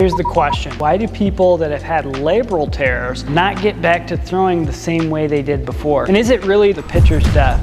Here's the question. Why do people that have had labral tears not get back to throwing the same way they did before? And is it really the pitcher's death?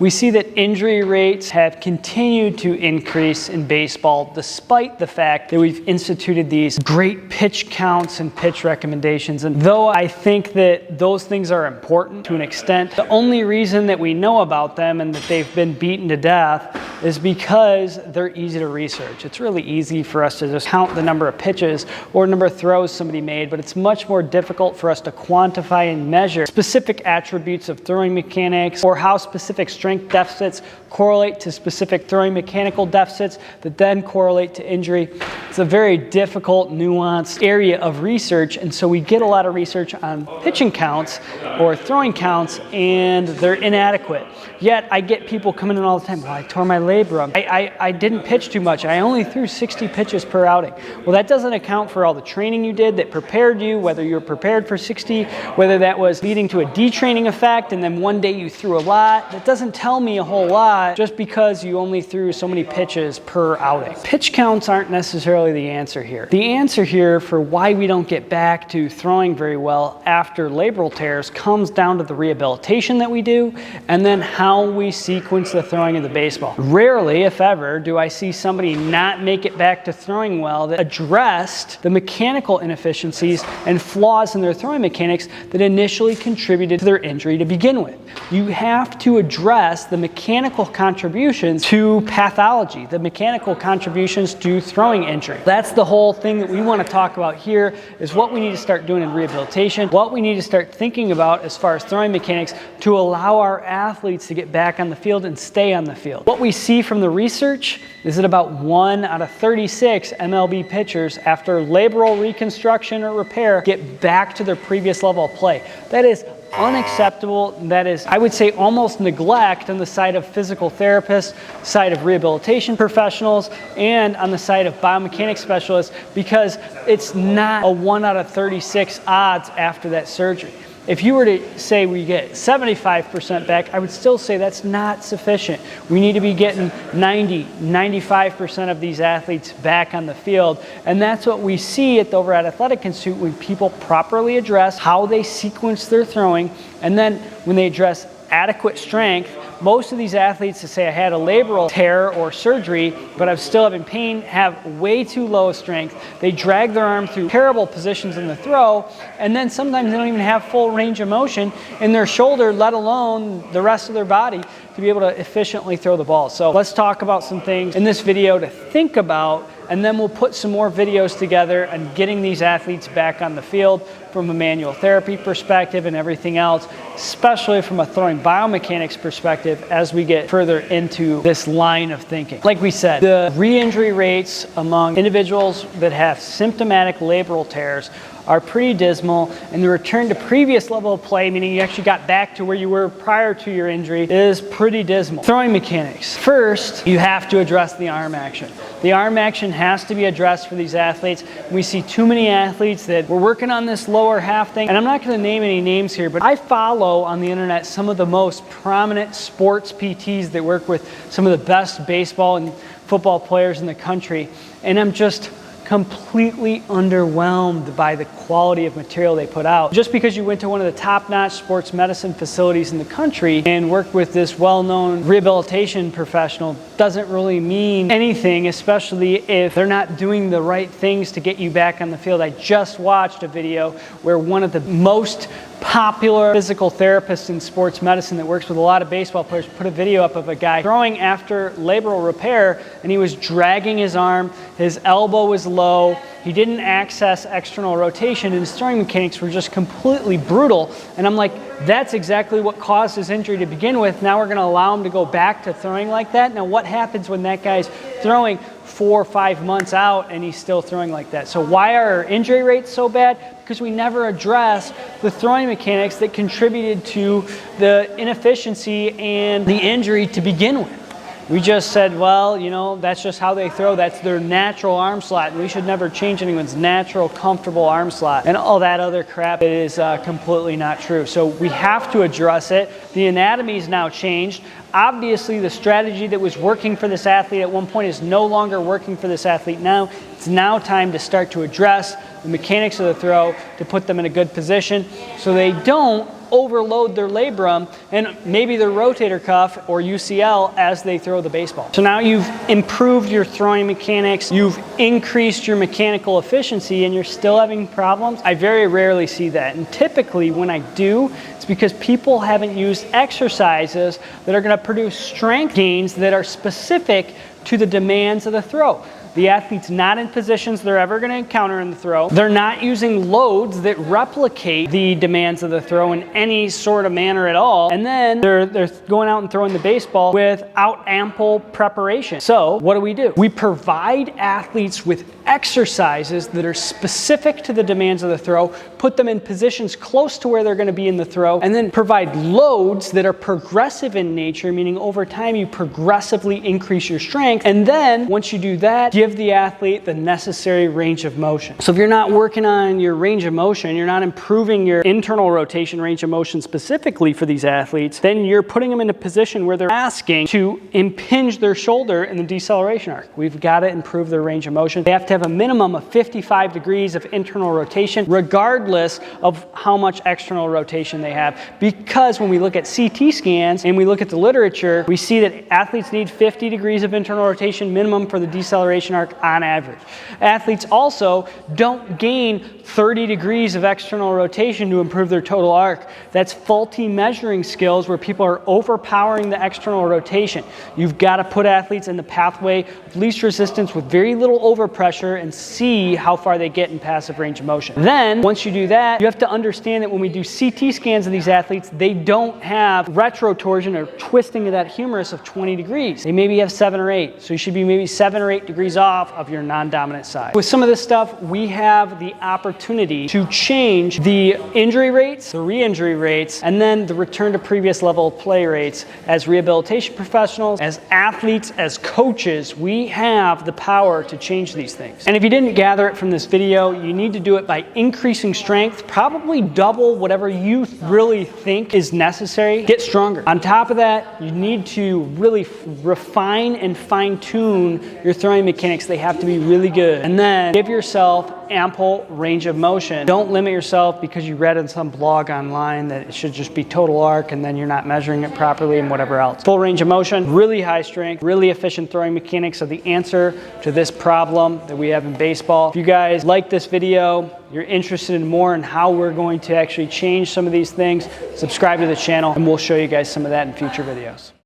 We see that injury rates have continued to increase in baseball despite the fact that we've instituted these great pitch counts and pitch recommendations. And though I think that those things are important to an extent, the only reason that we know about them and that they've been beaten to death is because they're easy to research. It's really easy for us to just count the number of pitches or number of throws somebody made, but it's much more difficult for us to quantify and measure specific attributes of throwing mechanics or how specific strength deficits correlate to specific throwing mechanical deficits that then correlate to injury. It's a very difficult, nuanced area of research, and so we get a lot of research on pitching counts or throwing counts, and they're inadequate. Yet I get people coming in all the time, well, I tore my labrum. I didn't pitch too much. I only threw 60 pitches per outing. Well, that doesn't account for all the training you did that prepared you, whether you were prepared for 60, whether that was leading to a detraining effect, and then one day you threw a lot. That doesn't tell me a whole lot just because you only threw so many pitches per outing. Pitch counts aren't necessarily the answer here. The answer here for why we don't get back to throwing very well after labral tears comes down to the rehabilitation that we do and then how we sequence the throwing of the baseball. Rarely, if ever, do I see somebody not make it back to throwing well that addressed the mechanical inefficiencies and flaws in their throwing mechanics that initially contributed to their injury to begin with. You have to address the mechanical contributions to pathology, the mechanical contributions to throwing injury. That's the whole thing that we want to talk about here, is what we need to start doing in rehabilitation, what we need to start thinking about as far as throwing mechanics to allow our athletes to get back on the field and stay on the field. What we see from the research is that about 1 out of 36 MLB pitchers after labral reconstruction or repair get back to their previous level of play. That is unacceptable. That is, I would say, almost neglect on the side of physical therapists, side of rehabilitation professionals, and on the side of biomechanics specialists, because it's not a 1 out of 36 odds after that surgery. If you were to say we get 75% back, I would still say that's not sufficient. We need to be getting 90, 95% of these athletes back on the field. And that's what we see at the Overhead Athletic Institute when people properly address how they sequence their throwing, and then when they address adequate strength. Most of these athletes that say I had a labral tear or surgery, but I'm still having pain, have way too low strength. They drag their arm through terrible positions in the throw, and then sometimes they don't even have full range of motion in their shoulder, let alone the rest of their body, to be able to efficiently throw the ball. So let's talk about some things in this video to think about, and then we'll put some more videos together on getting these athletes back on the field from a manual therapy perspective and everything else, especially from a throwing biomechanics perspective as we get further into this line of thinking. Like we said, the re-injury rates among individuals that have symptomatic labral tears are pretty dismal, and the return to previous level of play, meaning you actually got back to where you were prior to your injury, is pretty dismal. Throwing mechanics. First, you have to address the arm action. The arm action has to be addressed for these athletes. We see too many athletes that we're working on this lower half thing, and I'm not going to name any names here, but I follow on the internet some of the most prominent sports PTs that work with some of the best baseball and football players in the country, and I'm just completely underwhelmed by the quality of material they put out. Just because you went to one of the top-notch sports medicine facilities in the country and worked with this well-known rehabilitation professional doesn't really mean anything, especially if they're not doing the right things to get you back on the field. I just watched a video where one of the most popular physical therapists in sports medicine that works with a lot of baseball players put a video up of a guy throwing after labral repair, and he was dragging his arm, his elbow was low, he didn't access external rotation, and his throwing mechanics were just completely brutal. And I'm like, that's exactly what caused his injury to begin with. Now we're going to allow him to go back to throwing like that? Now what happens when that guy's throwing 4 or 5 months out and he's still throwing like that? So why are our injury rates so bad? Because we never address the throwing mechanics that contributed to the inefficiency and the injury to begin with. We just said, well, you know, that's just how they throw. That's their natural arm slot. And we should never change anyone's natural, comfortable arm slot. And all that other crap is completely not true. So we have to address it. The anatomy's now changed. Obviously, the strategy that was working for this athlete at one point is no longer working for this athlete now. It's now time to start to address the mechanics of the throw to put them in a good position so they don't overload their labrum and maybe their rotator cuff or UCL as they throw the baseball. So now you've improved your throwing mechanics, you've increased your mechanical efficiency, and you're still having problems. I very rarely see that. And typically when I do, it's because people haven't used exercises that are going to produce strength gains that are specific to the demands of the throw. The athlete's not in positions they're ever going to encounter in the throw. They're not using loads that replicate the demands of the throw in any sort of manner at all. And then they're going out and throwing the baseball without ample preparation. So what do? We provide athletes with exercises that are specific to the demands of the throw, put them in positions close to where they're going to be in the throw, and then provide loads that are progressive in nature, meaning over time you progressively increase your strength. And then once you do that, give the athlete the necessary range of motion. So if you're not working on your range of motion, you're not improving your internal rotation range of motion specifically for these athletes, then you're putting them in a position where they're asking to impinge their shoulder in the deceleration arc. We've got to improve their range of motion. They have to have a minimum of 55 degrees of internal rotation, regardless of how much external rotation they have. Because when we look at CT scans and we look at the literature, we see that athletes need 50 degrees of internal rotation minimum for the deceleration arc on average. Athletes also don't gain 30 degrees of external rotation to improve their total arc. That's faulty measuring skills where people are overpowering the external rotation. You've got to put athletes in the pathway of least resistance with very little overpressure and see how far they get in passive range of motion. Then, once you do that, you have to understand that when we do CT scans of these athletes, they don't have retrotorsion or twisting of that humerus of 20 degrees. They maybe have 7 or 8. So you should be maybe 7 or 8 degrees off of your non-dominant side. With some of this stuff, we have the opportunity to change the injury rates, the re-injury rates, and then the return to previous level of play rates. As rehabilitation professionals, as athletes, as coaches, we have the power to change these things. And if you didn't gather it from this video, you need to do it by increasing strength, probably double whatever you really think is necessary. Get stronger. On top of that, you need to really refine and fine-tune your throwing mechanics. They have to be really good. And then give yourself ample range of motion. Don't limit yourself because you read in some blog online that it should just be total arc and then you're not measuring it properly and whatever else. Full range of motion, really high strength, really efficient throwing mechanics are the answer to this problem that we have in baseball. If you guys like this video, you're interested in more in how we're going to actually change some of these things, subscribe to the channel and we'll show you guys some of that in future videos.